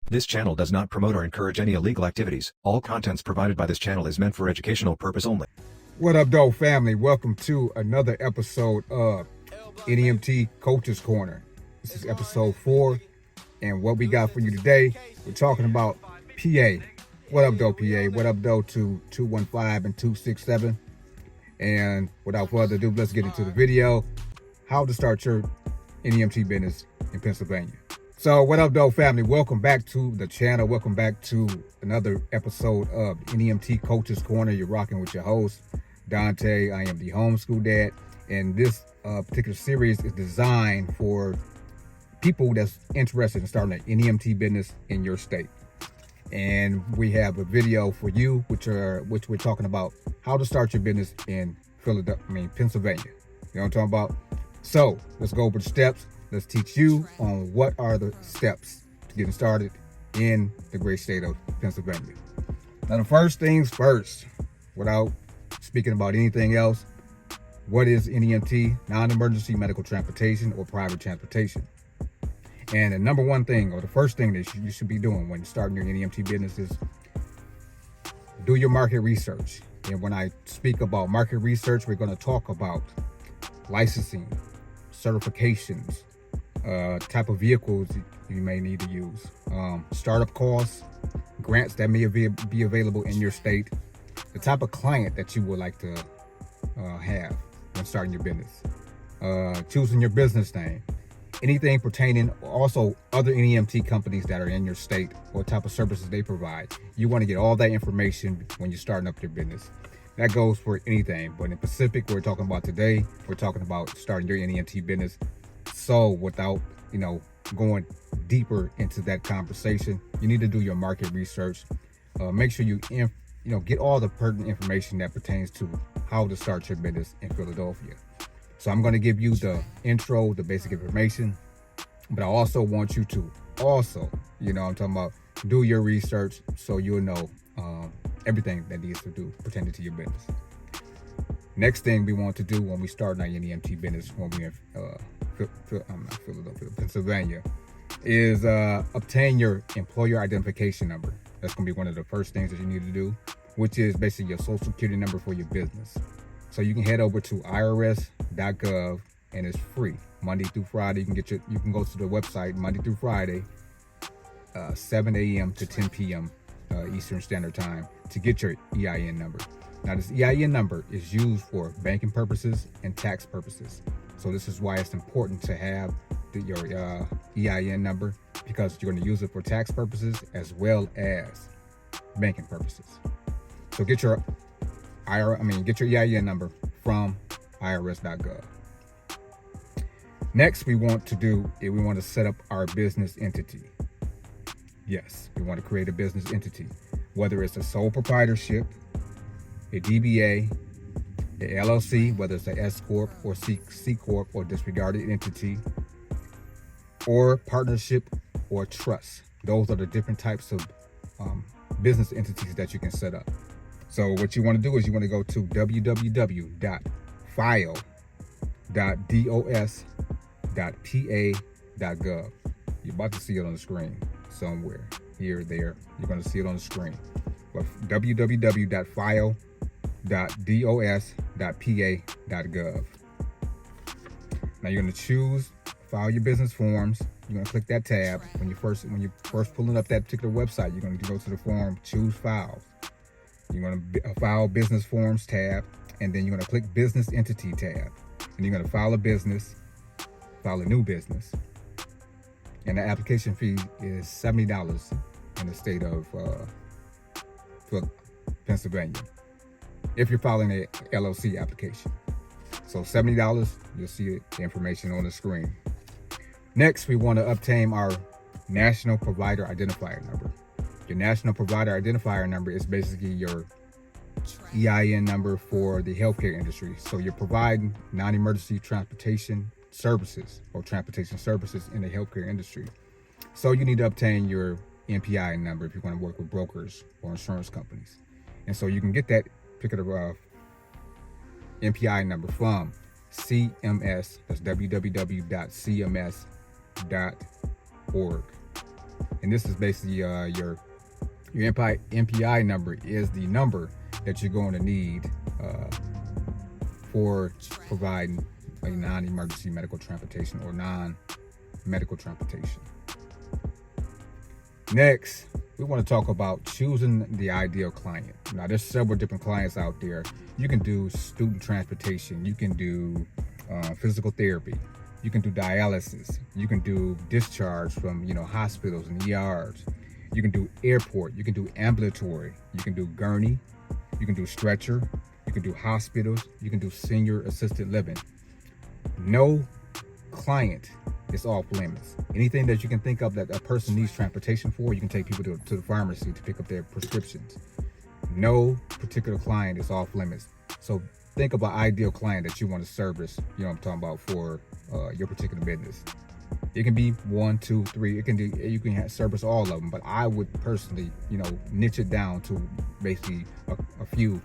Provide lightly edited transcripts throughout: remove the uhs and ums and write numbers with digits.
This channel does not promote or encourage any illegal activities. All contents provided by this channel is meant for educational purpose only. What up, though, family? Welcome to another episode of NEMT Coach's Corner. This is episode 4, and what we got for you today, we're talking about PA. What up, though, PA? What up, though, to 215 and 267? And without further ado, let's get into the video. How to start your NEMT business in Pennsylvania. So what up, though, family? Welcome back to the channel. Welcome back to another episode of NEMT Coach's Corner. You're rocking with your host, Dante. I am the homeschool dad, and this particular series is designed for people that's interested in starting an NEMT business in your state. And we have a video for you, which we're talking about how to start your business in Pennsylvania. You know what I'm talking about? So let's go over the steps. Let's teach you on what are the steps to getting started in the great state of Pennsylvania. Now, the first things first, without speaking about anything else, what is NEMT? Non-emergency medical transportation or private transportation. And the number one thing, or the first thing that you should be doing when you're starting your NEMT business is do your market research. And when I speak about market research, we're going to talk about licensing, certifications, type of vehicles you may need to use, startup costs, grants that may be available in your state, the type of client that you would like to have when starting your business, choosing your business name, anything pertaining, also other NEMT companies that are in your state, what type of services they provide. You want to get all that information when you're starting up your business. That goes for anything, but in Pacific, we're talking about today, we're talking about starting your NEMT business. So without, going deeper into that conversation, you need to do your market research. Make sure you get all the pertinent information that pertains to how to start your business in Philadelphia. So I'm going to give you the intro, the basic information, but I also want you to I'm talking about, do your research so you'll know everything that needs to do pertaining to your business. Next thing we want to do when we start our NEMT business, when we're in Philadelphia, Pennsylvania, is obtain your employer identification number. That's going to be one of the first things that you need to do, which is basically your social security number for your business. So you can head over to irs.gov, and it's free Monday through Friday. You can go to the website Monday through Friday, 7 a.m. to 10 p.m. Eastern Standard Time to get your EIN number. Now, this EIN number is used for banking purposes and tax purposes. So this is why it's important to have your EIN number, because you're going to use it for tax purposes as well as banking purposes. So get your EIN number from irs.gov. Next, we want to set up our business entity. Yes, we want to create a business entity, whether it's a sole proprietorship, a DBA, a LLC, whether it's a S Corp or C Corp or disregarded entity, or partnership or trust. Those are the different types of business entities that you can set up. So what you want to do is you want to go to www.file.dos.pa.gov. You're about to see it on the screen somewhere, here or there. You're going to see it on the screen. But www.file.dos.pa.gov. Now you're going to file your business forms. You're going to click that tab. When you're first pulling up that particular website, you're going to go to the form, choose files. You're going to file business forms tab, and then you're going to click business entity tab. And you're going to file a new business. And the application fee is $70 in the state of Pennsylvania, if you're filing a LLC application. So $70, you'll see the information on the screen. Next, we want to obtain our National Provider Identifier Number. Your National Provider Identifier Number is basically your EIN number for the healthcare industry. So you're providing non-emergency transportation services or transportation services in the healthcare industry. So you need to obtain your NPI number if you're going to work with brokers or insurance companies. And so you can get that particular NPI number from CMS. That's www.cms.org. And this is basically your NPI number is the number that you're going to need for providing a non-emergency medical transportation or non-medical transportation. Next, we want to talk about choosing the ideal client. Now, there's several different clients out there. You can do student transportation. You can do physical therapy. You can do dialysis. You can do discharge from, hospitals and ERs. You can do airport. You can do ambulatory. You can do gurney. You can do stretcher. You can do hospitals. You can do senior assisted living. No client is off limits. Anything that you can think of that a person needs transportation for, you can take people to the pharmacy to pick up their prescriptions. No particular client is off limits. So think of an ideal client that you want to service, I'm talking about for your particular business. It can be 1, 2, 3. You can service all of them, but I would personally, niche it down to basically a few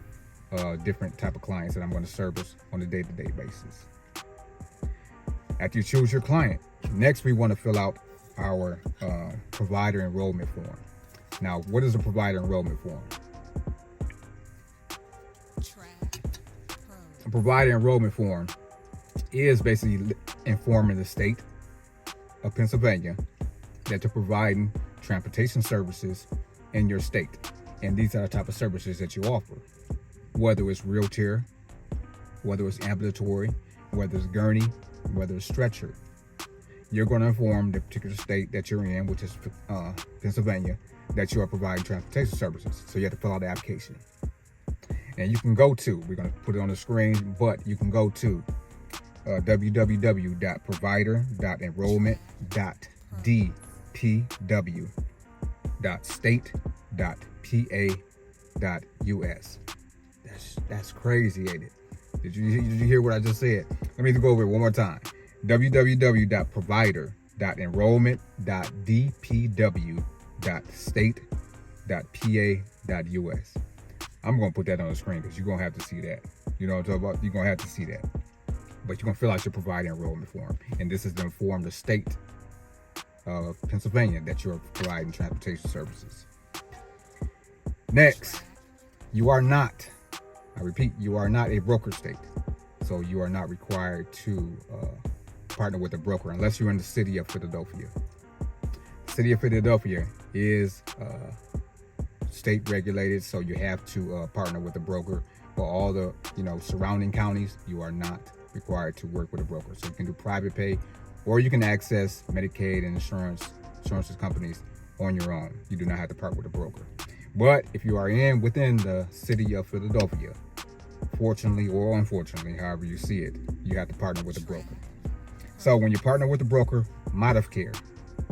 different type of clients that I'm going to service on a day-to-day basis. After you choose your client, next we want to fill out our provider enrollment form. Now, what is a provider enrollment form? A provider enrollment form is basically informing the state of Pennsylvania that they're providing transportation services in your state. And these are the type of services that you offer. Whether it's wheelchair, whether it's ambulatory, whether it's gurney, whether it's stretcher. You're going to inform the particular state that you're in, which is Pennsylvania, that you are providing transportation services. So you have to fill out the application. And you can go to, we're going to put it on the screen, but you can go to www.provider.enrollment.state.pa.us. That's crazy, ain't it? Did you hear what I just said? Let me go over it one more time. www.provider.enrollment.dpw.state.pa.us. I'm going to put that on the screen because you're going to have to see that. You know what I'm talking about? You're going to have to see that. But you're going to fill out your provider enrollment form. And this is to inform the state of Pennsylvania that you're providing transportation services. Next, you are not, I repeat, you are not a broker state. So you are not required to partner with a broker unless you're in the city of Philadelphia. The city of Philadelphia is state regulated, so you have to partner with a broker. For all the surrounding counties, you are not required to work with a broker. So you can do private pay, or you can access Medicaid and insurance companies on your own. You do not have to partner with a broker. But if you are within the city of Philadelphia, fortunately or unfortunately, however you see it, you have to partner with a broker. So when you partner with a broker, Modif Care,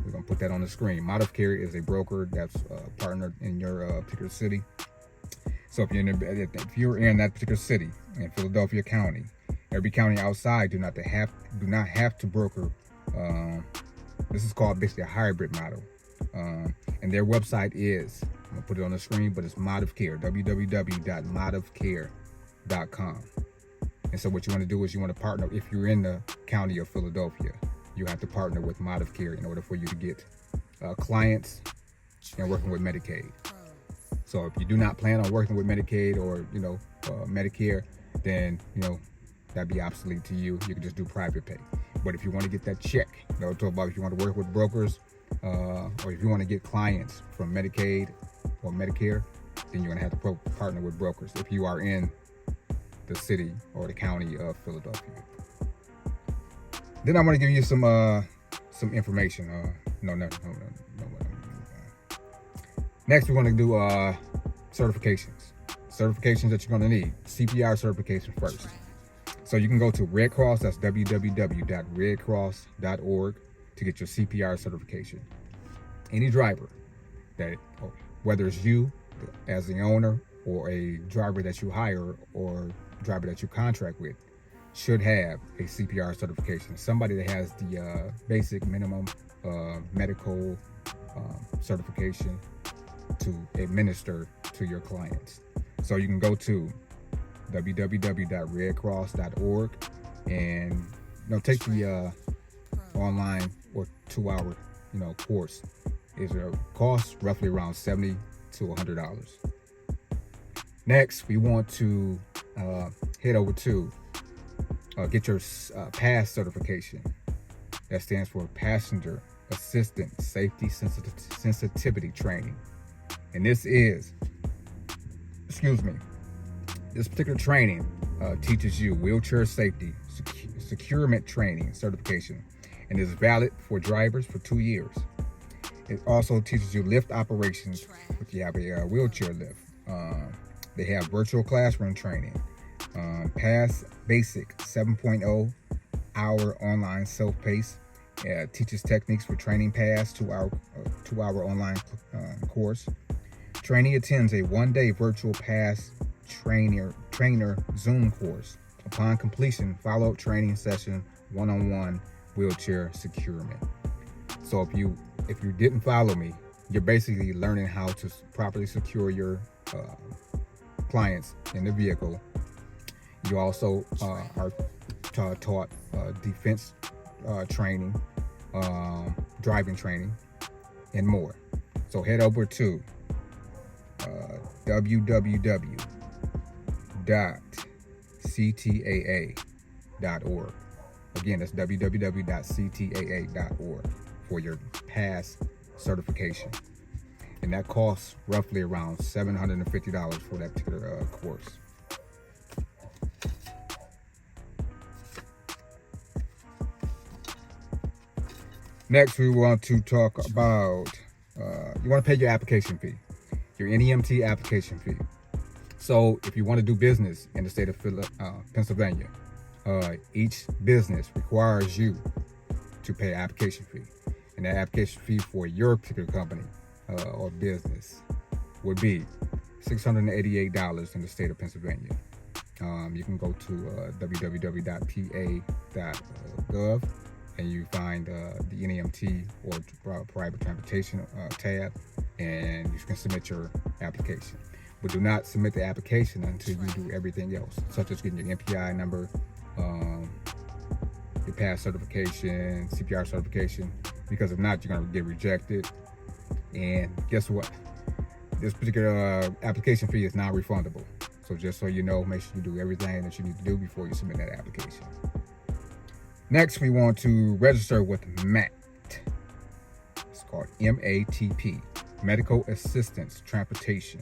we're going to put that on the screen. Modif Care is a broker that's partnered in your particular city. So if you're in that particular city in Philadelphia County, every county outside do not have to broker. This is called basically a hybrid model, and their website is, I'm gonna put it on the screen, but it's Modif Care, www.modifcare.com. And so what you want to do is you want to partner. If you're in the county of Philadelphia, you have to partner with Modif Care in order for you to get clients and working with Medicaid. So if you do not plan on working with Medicaid or Medicare, then that'd be obsolete to you. You can just do private pay. But if you want to get that check, talk about if you want to work with brokers, or if you want to get clients from Medicaid or Medicare, then you're going to have to partner with brokers if you are in the city or the county of Philadelphia. Then I want to give you some information. Next, we're going to do certifications. Certifications that you're going to need. CPR certification first. So you can go to Red Cross. That's www.redcross.org to get your CPR certification. Any driver whether it's you as the owner or a driver that you hire or driver that you contract with, should have a CPR certification. Somebody that has the basic minimum medical certification to administer to your clients. So you can go to www.redcross.org and take the online or 2-hour course is a cost roughly around $70 to $100. Next, we want to head over to get your PASS certification. That stands for Passenger Assistant Safety Sensitivity Training. And this particular training teaches you wheelchair safety, securement training certification, and is valid for drivers for 2 years. It also teaches you lift operations if you have a wheelchair lift. They have virtual classroom training, PASS Basic 7.0 hour online self-paced, teaches techniques for training PASS 2-hour online course. Trainee attends a 1-day virtual PASS trainer Zoom course. Upon completion, follow-up training session, one-on-one wheelchair securement. So if you didn't follow me, you're basically learning how to properly secure your clients in the vehicle. You also are taught defense training, driving training, and more. So head over to www.ctaa.org. Again, that's www.ctaa.org for your PASS certification. And that costs roughly around $750 for that particular course. Next, we want to talk about, you want to pay your application fee, your NEMT application fee. So if you want to do business in the state of Pennsylvania, each business requires you to pay an application fee. And that application fee for your particular company or business would be $688 in the state of Pennsylvania. You can go to www.pa.gov and you find the NEMT or private transportation tab, and you can submit your application. But do not submit the application until you do everything else, such as getting your NPI number, your PASS certification, CPR certification, because if not, you're going to get rejected. And guess what? This particular application fee is not refundable. So just so you know, make sure you do everything that you need to do before you submit that application. Next, we want to register with MET. It's called MATP, Medical Assistance Transportation.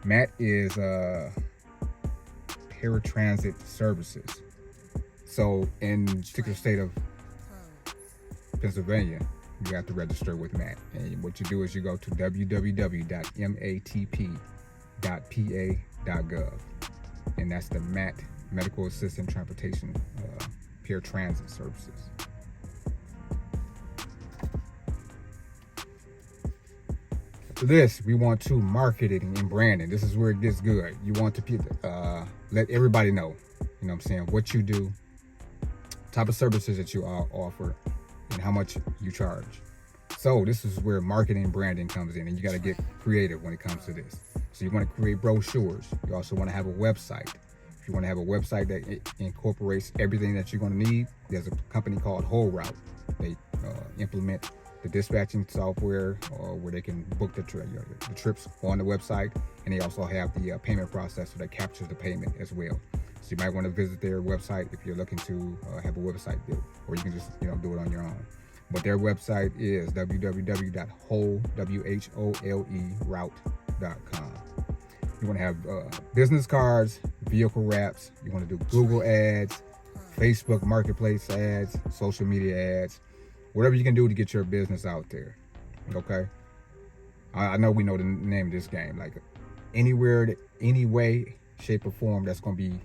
MAT is paratransit services. So in the particular state of Pennsylvania, you have to register with MAT. And what you do is you go to www.matp.pa.gov. And that's the MAT, Medical Assistant Transportation Paratransit Services. For this, we want to marketing and branding. This is where it gets good. You want to let everybody know, you know what I'm saying, what you do, type of services that you offer, and how much you charge. So this is where marketing and branding comes in, and you got to get creative when it comes to this. So you want to create brochures. You also want to have a website. If you want to have a website that incorporates everything that you're going to need, there's a company called Whole Route. They implement the dispatching software where they can book the trips on the website, and they also have the payment processor that captures the payment as well. So you might want to visit their website if you're looking to have a website built, or you can just do it on your own. But their website is www.wholeroute.com. You want to have business cards, vehicle wraps. You want to do Google ads, Facebook marketplace ads, social media ads, whatever you can do to get your business out there. Okay. I know we know the name of this game. Like anywhere, any way, shape, or form that's going to be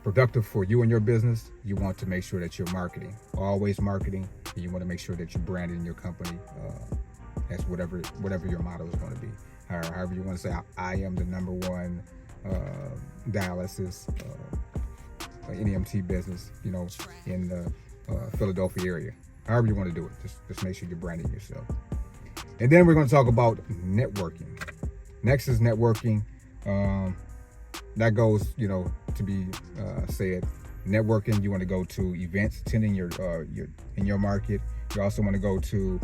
productive for you and your business, you want to make sure that you're marketing, always marketing, and you want to make sure that you're branding your company as whatever your motto is going to be. However you want to say, I am the #1 dialysis NEMT business, in the Philadelphia area. However you want to do it, just make sure you're branding yourself. And then we're going to talk about networking. Next is networking. That goes, to be said. Networking, you want to go to events, attending in your market. You also want to go to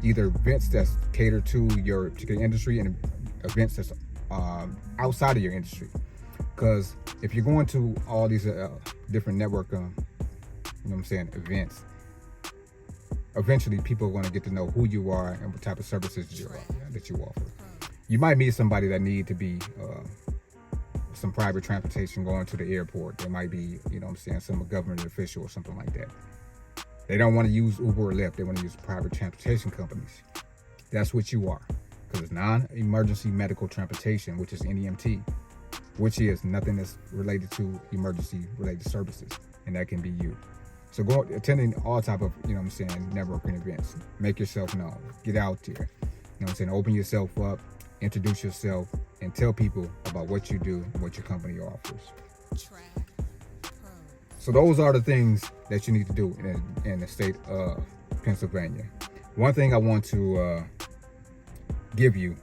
either events that's catered to your particular industry and events that's outside of your industry. Because if you're going to all these different network, events, eventually people are going to get to know who you are and what type of services that you offer. You might meet somebody that need to be some private transportation going to the airport. They might be, some government official or something like that. They don't want to use Uber or Lyft. They want to use private transportation companies. That's what you are. Because it's non-emergency medical transportation, which is NEMT, which is nothing that's related to emergency-related services. And that can be you. So go attending all type of, networking events. Make yourself known. Get out there. Open yourself up. Introduce yourself. And tell people about what you do and what your company offers. So those are the things that you need to do in the state of Pennsylvania. One thing I want to give you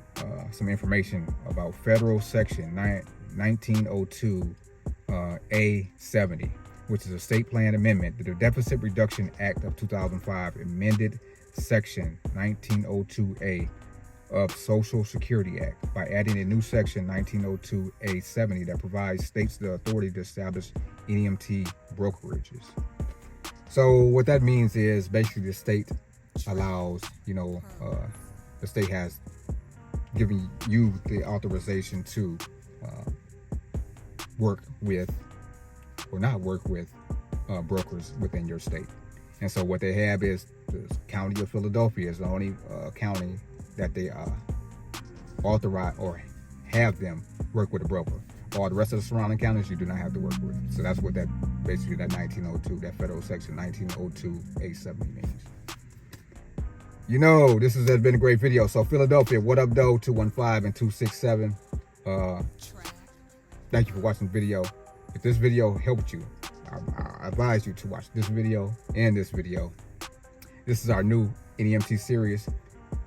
some information about Federal Section 1902 A70, which is a state plan amendment to the Deficit Reduction Act of 2005, amended Section 1902A of Social Security Act by adding a new section 1902 A70 that provides states the authority to establish NEMT brokerages. So what that means is basically the state allows, the state has given you the authorization to work with or not work with brokers within your state. And so what they have is the county of Philadelphia is the only county that they authorize or have them work with a broker. All the rest of the surrounding counties you do not have to work with. So that's what that 1902, that federal section 1902 A70 means. This has been a great video. So Philadelphia, what up though? 215 and 267. Thank you for watching the video. If this video helped you, I advise you to watch this video and this video. This is our new NEMT series,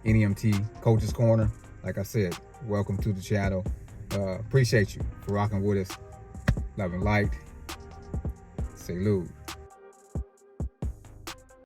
NEMT Coach's Corner. Like I said, welcome to the channel. Appreciate you for rocking with us. Love and light. Salute.